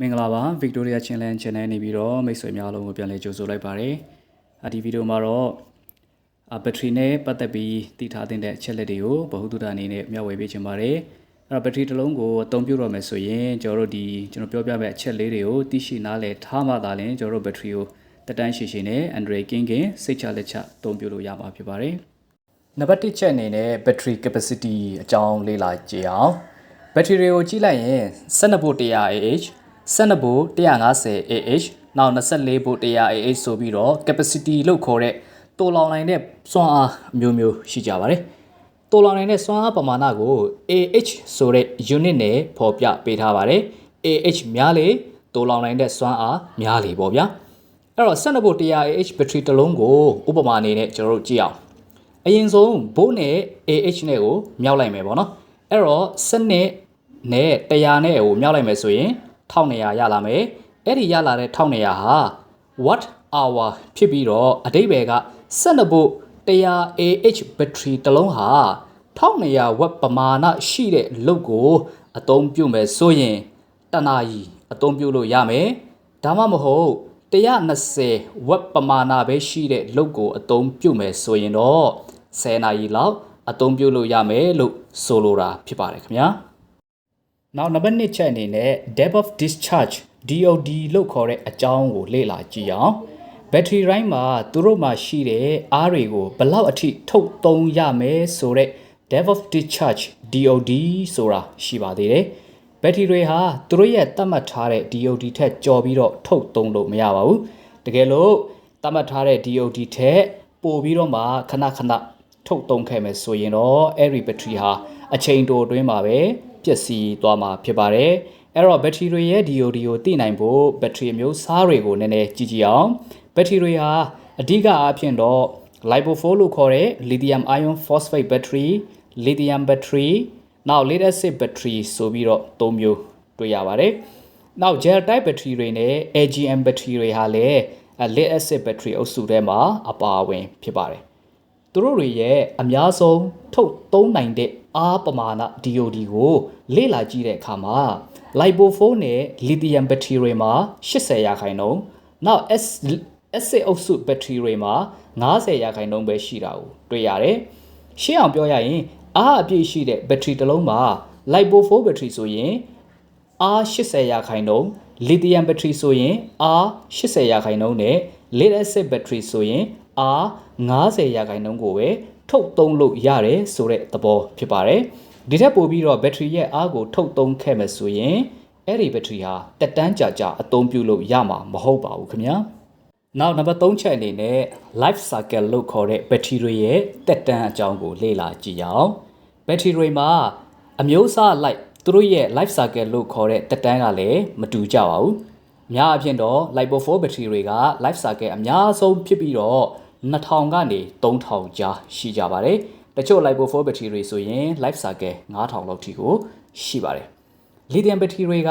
မင်္ဂလာပါ Victoria Channel နေပြီးတော့မိတ်ဆွေများလုံးကိုပြန်လည်ကြိုဆိုလိုက်ပါတယ်။ဒီဗီဒီယိုမှာတော့ဘက်ထရီနဲ့ပတ်သက်ပြီးသိထားတဲ့အချက်လက်တွေကိုဗဟုသုတအနေနဲ့မျှဝေပေးချင်ပါတယ်။အဲ့တော့ဘက်ထရီတစ်လုံးကိုအသုံးပြုတော့မယ်ဆိုရင်ကျွန်တော်ပြောပြမယ့်အချက်လေးတွေကိုသိရှိနားလည်ထားမှသာလျှင်ကျွန်တော်တို့ဘက်ထရီကိုတက်တန်းရှိရှိနဲ့ Android ကင်းစိတ်ချလက်ချအသုံးပြုလို့ရမှာဖြစ်ပါတယ်။နံပါတ်1ချက်အနေနဲ့ battery capacity အကြောင်းလေ့လာကြည့်အောင်။ဘက်ထရီတွေကိုကြည့်လိုက်ရင်12ဗို့ 100Ah 12ဗို့ 150Ah နောက်24ဗို့ 100Ah ဆိုပြီးတော့ capacity လို့ခေါ်တဲ့တိုးလောင်နိုင်တဲ့စွမ်းအားအမျိုးမျိုးရှိကြပါတယ်။တိုးလောင်နိုင်တဲ့စွမ်းအားပမာဏကို AH ဆိုတဲ့ unit နဲ့ဖော်ပြပေးထားပါတယ်။ AH များလေတိုးလောင်နိုင်တဲ့စွမ်းအားများလေပေါ့ဗျာ။အဲ့တော့12ဗို့ 100Ah ဘက်ထရီတစ်လုံးကိုဥပမာအနေနဲ့ကျွန်တော်တို့ကြည့်အောင်။အရင်ဆုံးဗို့နဲ့ AH နဲ့ကိုမြောက်လိုက်မယ်ပေါ့နော်။အဲ့တော့12နဲ့100နဲ့ကိုမြောက်လိုက်မယ်ဆိုရင်1200ရလာမယ်။အဲ့ဒီရလာတဲ့1200ဟာ watt hour ဖြစ်ပြီးတော့အဓိပ္ပာယ်က12ဗို့ 100Ah ဘက်ထရီတစ်လုံးဟာ1200 watt ပမာဏရှိတဲ့လုပ်ကိုအသုံးပြုမယ်ဆိုရင်တနာရီအသုံးပြုလို့ရမယ်။ဒါမှမဟုတ်120 watt ပမာဏပဲရှိတဲ့လုပ်ကိုအသုံးပြုမယ်ဆိုရင်တော့10နာရီလောက်အသုံးပြုလို့ရမယ်လို့ဆိုလိုတာဖြစ်ပါတယ်ခင်ဗျာ။နောက်နံပါတ်2ချက်အနေနဲ့ depth of discharge DOD လို့ခေါ်တဲ့အကြောင်းကိုလေ့လာကြည့်အောင်။ဘက်ထရီတိုင်းမှာသူတို့မှာရှိတဲ့အားတွေကိုဘယ်လောက်အထိထုတ်သုံးရမယ်ဆိုတဲ့ depth of discharge DOD ဆိုတာရှိပါသေးတယ်။ဘက်ထရီတွေဟာသူတို့ရဲ့သတ်မှတ်ထားတဲ့ DOD ထက်ကျော်ပြီးတော့ထုတ်သုံးလို့မရပါဘူး။တကယ်လို့သတ်မှတ်ထားတဲ့ DOD ထက်ပိုပြီးတော့မှခဏထုတ်သုံးခဲ့မယ်ဆိုရင်တော့အဲ့ဒီဘက်ထရီဟာအချိန်တိုအတွင်းမှာပဲပျက်စီးသွားမှာဖြစ်ပါတယ်။အဲ့တော့ဘက်ထရီတွေရဲ့ DOD ကိုသိနိုင်ဖို့ဘက်ထရီမျိုးစားတွေကိုနည်းနည်းကြည့်ကြည့်အောင်။ဘက်ထရီတွေဟာအဓိကအားဖြင့်တော့ lipophilic လို့ခေါ်တဲ့ lithium ion phosphate battery, lithium battery, နောက် lead acid battery ဆိုပြီးတော့၃မျိုးတွေ့ရပါတယ်။နောက် gel type battery တွေနဲ့ AGM battery တွေဟာလည်း lead acid battery အုပ်စုထဲမှာအပါအဝင်ဖြစ်ပါတယ်။သူတို့တွေရဲ့အများဆုံးထုတ်သုံးနိုင်တဲ့အားပမာဏ DOD ကိုလေ့လာကြည့်တဲ့အခါမှာ lipophilic နဲ့ lithium battery တွေမှာ80% နောက် acid အုပ်စု battery တွေမှာ90%ပဲရှိတာကိုတွေ့ရတယ်။ရှင်းအောင်ပြောရရင်အားအပြည့်ရှိတဲ့ battery တစ်လုံးမှာ lipophilic battery ဆိုရင်အား80%, lithium battery ဆိုရင်အား80%နဲ့ lead acid battery ဆိုရင်အား90%ကိုပဲထုတ်သုံးလို့ရတယ်ဆိုတဲ့သဘောဖြစ်ပါတယ်။ဒီထက်ပိုပြီးတော့ဘက်ထရီရဲ့အားကိုထုတ်သုံးခဲ့မယ်ဆိုရင်အဲ့ဒီဘက်ထရီဟာတက်တန်းကြာအသုံးပြုလို့ရမှာမဟုတ်ပါဘူးခင်ဗျာ။နောက်နံပါတ်3ချက်အနေနဲ့ life cycle လို့ခေါ်တဲ့ဘက်ထရီတွေရဲ့တက်တန်းအကြောင်းကိုလေ့လာကြည့်ရအောင်။ဘက်ထရီတွေမှာအမျိုးအစားလိုက်သူတို့ရဲ့ life cycle လို့ခေါ်တဲ့တက်တန်းကလည်းမတူကြပါဘူး။အများအပြားတော့ lipophilic ဘက်ထရီတွေက life cycle အများဆုံးဖြစ်ပြီးတော့2000ကနေ3000ကြားရှိကြပါတယ်။တချို့ lipophilic ဘက်ထရီတွေဆိုရင် life cycle 9000လောက်ထိကိုရှိပါတယ်။ lithium ဘက်ထရီတွေက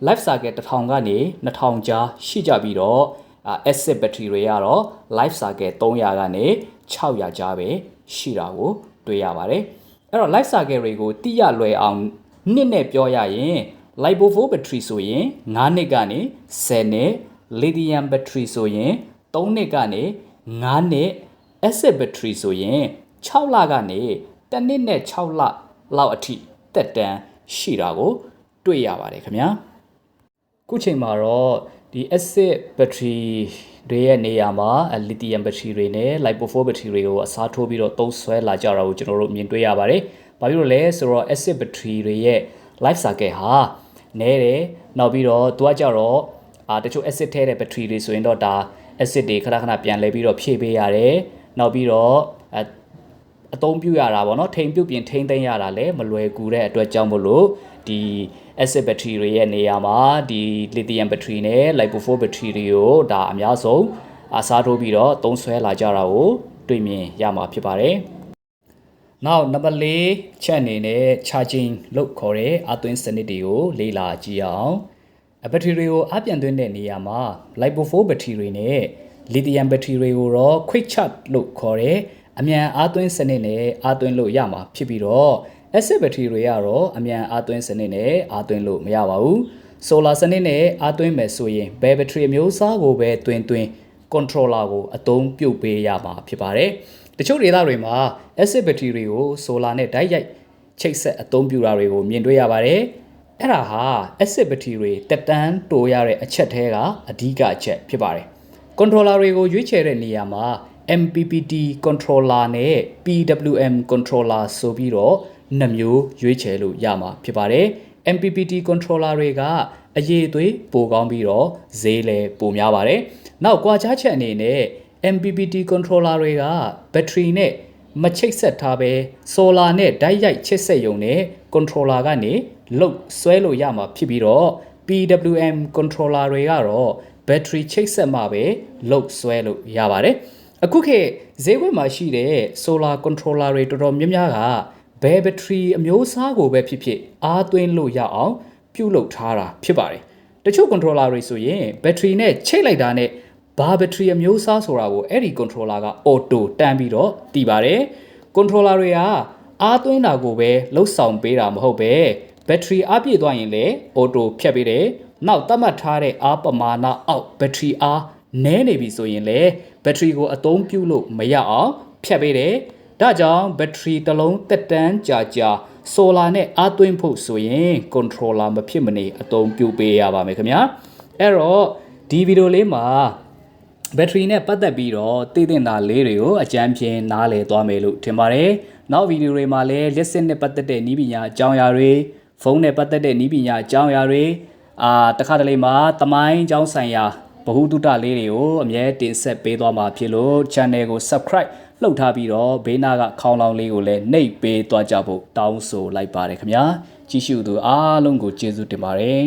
life cycle 1000ကနေ2000ကြားရှိကြပြီးတော့acid ဘက်ထရီတွေကတော့ life cycle 300ကနေ600ကြားပဲရှိတာကိုတွေ့ရပါတယ်။အဲ့တော့ life cycle တွေကိုတိရလွယ်အောင်နှစ်နဲ့ပြောရရင် lipophilic ဘက်ထရီဆိုရင်9နှစ်ကနေ10နှစ် lithium ဘက်ထရီဆိုရင်3နှစ်ကနေ9နှစ် acid battery ဆိုရင်6လကနေ1နှစ်နဲ့6လလောက်အထိတက်တန်းရှိတာကိုတွေ့ရပါတယ်ခင်ဗျာခုချိန်မှာတော့ဒီ acid battery တွေရဲ့နေရာမှာ lithium battery တွေနဲ့ lipophilic battery တွေကိုအစားထိုးပြီးတော့သုံးစွဲလာကြတာကိုကျွန်တော်တို့မြင်တွေ့ရပါတယ်ဘာဖြစ်လို့လဲဆိုတော့ acid battery တွေရဲ့ life cycle ဟာနည်းတယ်နောက်ပြီးတော့သူကကြတော့တချို့ acid ထဲတဲ့ battery တွေဆိုရင်တော့ဒါ acid တွေခဏပြန်လဲပြီးတော့ဖြည့်ပေးရတယ်နောက်ပြီးတော့အသုံးပြုရတာပေါ့နော်ထိန်ပြုတ်ပြင်ထိန်းသိမ်းရတာလည်းမလွယ်ကူတဲ့အတွက်ကြောင့်မို့လို့ဒီ acid battery တွေရဲ့နေရာမှာဒီ lithium battery နဲ့ lipophilic battery တွေကိုဒါအများဆုံးအစားထိုးပြီးတော့သုံးစွဲလာကြတာကိုတွေ့မြင်ရမှာဖြစ်ပါတယ်နောက်နံပါတ်4ချက်အနေနဲ့ charging လို့ခေါ်တဲ့အသွင်းစနစ်တွေကိုလေ့လာကြည့်အောင်ဘက်ထရီတွေကိုအပြန်သွင်းတဲ့နေရာမှာ lipophilic ဘက်ထရီတွေနဲ့ lithium ဘက်ထရီတွေကိုတော့ quick charge လို့ခေါ်တဲ့အမြန်အားသွင်းစနစ်နဲ့အားသွင်းလို့ရမှာဖြစ်ပြီးတော့ acid ဘက်ထရီတွေကတော့အမြန်အားသွင်းစနစ်နဲ့အားသွင်းလို့မရပါဘူး solar စနစ်နဲ့အားသွင်းမယ်ဆိုရင်ဘယ် battery အမျိုးအစားကိုပဲတွင် controller ကိုအသုံးပြုပေးရမှာဖြစ်ပါတယ်တချို့ဒေသတွေမှာ acid battery တွေကို solar နဲ့ဓာတ်ရိုက်ချိတ်ဆက်အသုံးပြုတာတွေကိုမြင်တွေ့ရပါတယ်အဲ့ဒါဟာ acid battery တွေတက်တန်းတိုးရတဲ့အချက်ထဲကအဓိကအချက်ဖြစ်ပါတယ် controller တွေကိုရွေးချယ်တဲ့နေရာမှာ MPPT controller နဲ့ PWM controller ဆိုပြီးတော့နှစ်မျိုးရွေးချယ်လို့ရမှာဖြစ်ပါတယ် MPPT controller တွေကအရေးသွေးပိုကောင်းပြီးတော့ဈေးလည်းပိုများပါတယ်နောက်ကွာခြားချက်အနေနဲ့ MPPT controller တွေက battery နဲ့မချိတ်ဆက်ထားပဲ solar နဲ့ဓာတ်ရိုက်ချိတ်ဆက်ရုံနဲ့ controller ကနေလုတ်ဆွဲလို့ရမှာဖြစ်ပြီးတော့ PWM controller တွေကတော့ battery ချိတ်ဆက်မှပဲလုတ်ဆွဲလို့ရပါတယ်အခုခေတ်ဈေးကွက်မှာရှိတဲ့ solar controller တွေတော်တော်များများကဘယ် battery အမျိုးအစားကိုပဲဖြစ်ဖြစ်အားသွင်းလို့ရအောင်ပြုလုပ်ထားတာဖြစ်ပါတယ်တချို့ controller တွေဆိုရင် battery နဲ့ချိတ်လိုက်တာနဲ့ဘာ battery အမျိုးအစားဆိုတာကိုအဲ့ဒီ controller က auto တန်းပြီးတော့တည်ပါတယ် controller တွေကအားသွင်းတာကိုပဲလှုပ်ဆောင်ပေးတာမဟုတ်ပဲ battery အားပြည့်သွားရင်လည်း auto ဖြတ်ပေးတယ်နောက်သတ်မှတ်ထားတဲ့အားပမာဏအောက် battery အားနည်းနေပြီဆိုရင်လည်း battery ကိုအသုံးပြုလို့မရအောင်ဖြတ်ပေးတယ်ဒါကြောင့် battery တစ်လုံးတက်တန်းကြာ solar နဲ့အားသွင်းဖို့ဆိုရင် controller မဖြစ်မနေအသုံးပြုပေးရပါမယ်ခင်ဗျာအဲ့တော့ဒီဗီဒီယိုလေးမှာbattery နဲ့ပတ်သက်ပြီးတော့သိသင့်တာလေးတွေကိုအကြမ်းဖြင့်နားလည်သွားမယ်လို့ထင်ပါတယ်နောက်ဗီဒီယိုတွေမှာလည်းလက်စစ်နဲ့ပတ်သက်တဲ့နည်းပညာအကြောင်းအရာတွေဖုန်းနဲ့ပတ်သက်တဲ့နည်းပညာအကြောင်းအရာတွေတခါတလေမှာသမိုင်းအကြောင်းဆိုင်ရာဗဟုသုတလေးတွေကိုအမြဲတင်ဆက်ပေးသွားမှာဖြစ်လို့ channel ကို subscribe လှုပ်ထားပြီးတော့ဘေးနားကခေါင်းလောင်းလေးကိုလည်းနှိပ်ပေးသွားကြဖို့တောင်းဆိုလိုက်ပါတယ်ခင်ဗျာကြည့်ရှုသူအားလုံးကိုကျေးဇူးတင်ပါတယ်